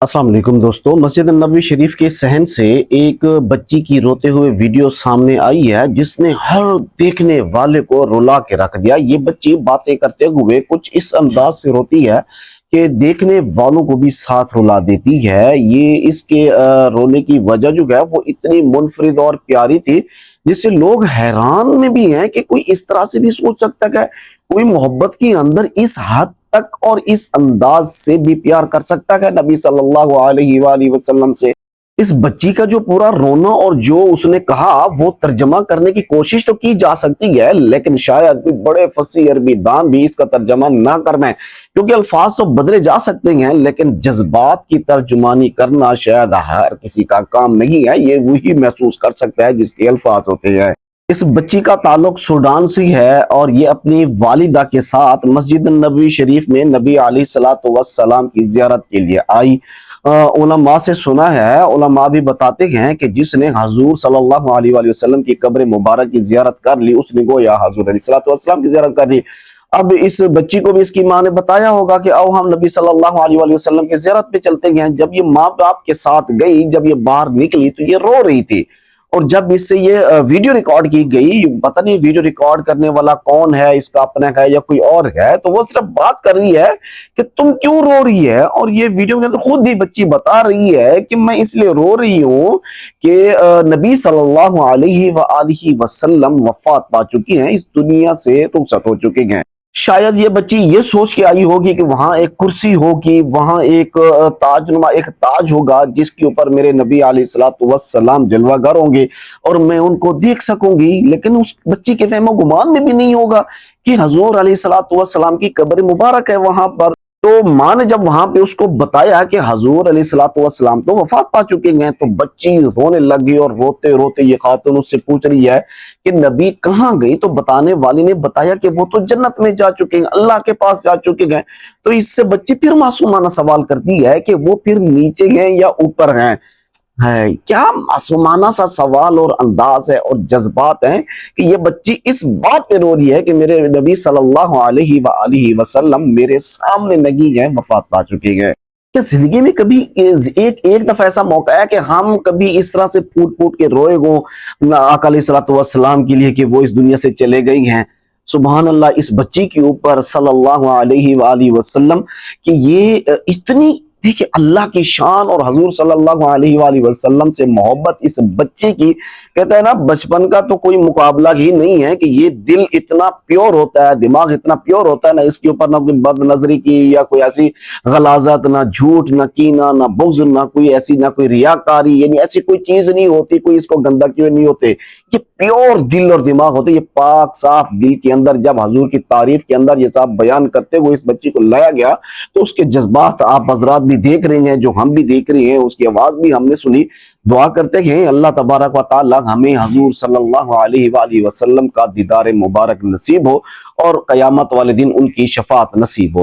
अस्सलाम वालेकुम दोस्तों। मस्जिद नबवी शरीफ के सहन से एक बच्ची की रोते हुए वीडियो सामने आई है जिसने हर देखने वाले को रुला के रख दिया। ये बच्ची बातें करते हुए कुछ इस अंदाज से रोती है कि देखने वालों को भी साथ रुला देती है। ये इसके रोने की वजह जो है वो इतनी मुनफरिद और प्यारी थी जिससे लोग हैरान में भी हैं कि कोई इस तरह से भी सोच सकता है, कोई मोहब्बत के अंदर इस हद तक और इस अंदाज से भी प्यार कर सकता है नबी सल्लल्लाहु अलैहि वसल्लम से। इस बच्ची का जो पूरा रोना और जो उसने कहा वो तर्जमा करने की कोशिश तो की जा सकती है, लेकिन शायद कोई बड़े फसी अरबी दान भी इसका तर्जमा ना कर पाए, क्योंकि अल्फाज तो बदले जा सकते हैं लेकिन जज्बात की तर्जुमानी करना शायद हर किसी का काम नहीं है। ये वही महसूस कर सकता है जिसके अल्फाज होते हैं। इस बच्ची का ताल्लुक सूडान से है और ये अपनी वालिदा के साथ मस्जिद नबवी शरीफ में नबी अलैहिस्सलातु वस्सलाम की जियारत के लिए आई। उलमा से सुना है, उलमा भी बताते हैं कि जिसने हजूर सल्लल्लाहु अलैहि वसल्लम की कब्र मुबारक की जियारत कर ली उसने गोया हजूर अलैहिस्सलातु वस्सलाम की जियारत कर ली। अब इस बच्ची को भी इसकी माँ ने बताया होगा कि आओ हम नबी सल्लल्लाहु अलैहि वसल्लम की जियारत पे चलते हैं। जब ये माँ बाप के साथ गई, जब ये बाहर निकली तो ये रो रही थी, और जब इससे ये वीडियो रिकॉर्ड की गई, पता नहीं वीडियो रिकॉर्ड करने वाला कौन है, इसका अपना है या कोई और है, तो वो सिर्फ बात कर रही है कि तुम क्यों रो रही है। और ये वीडियो के अंदर खुद ही बच्ची बता रही है कि मैं इसलिए रो रही हूँ कि नबी सल्लल्लाहु अलैहि वसल्लम वफात पा चुकी हैं, इस दुनिया से रुखसत हो चुके हैं। शायद ये बच्ची ये सोच के आई होगी कि वहां एक कुर्सी होगी, वहां एक ताजनुमा एक ताज होगा जिसके ऊपर मेरे नबी अलैहिस्सलातु वस्सलाम जलवागर होंगे और मैं उनको देख सकूंगी। लेकिन उस बच्ची के फहमो गुमान में भी नहीं होगा कि हजूर अलैहिस्सलातु वस्सलाम की कब्र मुबारक है वहां पर। तो माँ ने जब वहां पे उसको बताया कि हजूर अलैहिस्सलातु वस्सलाम तो वफात पा चुके हैं, तो बच्ची रोने लगी और रोते रोते ये खातून उससे पूछ रही है कि नबी कहाँ गई। तो बताने वाली ने बताया कि वो तो जन्नत में जा चुके हैं, अल्लाह के पास जा चुके हैं। तो इससे बच्ची फिर मासूमाना सवाल करती है कि वो फिर नीचे हैं या ऊपर हैं। है क्या मासूमाना सा सवाल और अंदाज है और जज्बात हैं कि ये बच्ची इस बात पे रो रही है कि मेरे नबी सल्लल्लाहु अलैहि वसल्लम मेरे सामने नहीं है, वफात पा चुके हैं। क्या जिंदगी में कभी एक दफा ऐसा मौका है कि हम कभी इस तरह से फूट फूट के रोए गो आका अलैहिस्सलातु वस्सलाम के लिए कि वो इस दुनिया से चले गई हैं। सुभान अल्लाह, इस बच्ची के ऊपर सल्लल्लाहु अलैहि वसल्लम कि ये इतनी देखिए अल्लाह की शान और हजूर सल्लल्लाहु अलैहि वसल्लम से मोहब्बत इस बच्चे की, कहता है ना बचपन का तो कोई मुकाबला ही नहीं है कि ये दिल इतना प्योर होता है, दिमाग इतना प्योर होता है ना, इसके ऊपर ना कोई बदनजरी की या कोई ऐसी गलाजत, ना झूठ, ना कीना, ना बुग़्ज़, ना कोई ऐसी ना कोई रियाकारी, यानी ऐसी कोई चीज नहीं होती, कोई इसको गंदा क्यों नहीं होते। ये प्योर दिल और दिमाग होते, ये पाक साफ दिल के अंदर जब हजूर की तारीफ के अंदर ये सब बयान करते हुए इस बच्ची को लाया गया तो उसके जज्बात आप हजरात भी देख रहे हैं, जो हम भी देख रहे हैं, उसकी आवाज भी हमने सुनी। दुआ करते हैं अल्लाह तबारक व तआला हमें हजूर सल्लल्लाहु अलैहि वसल्लम का दीदार मुबारक नसीब हो और कयामत वाले दिन उनकी शफाअत नसीब हो।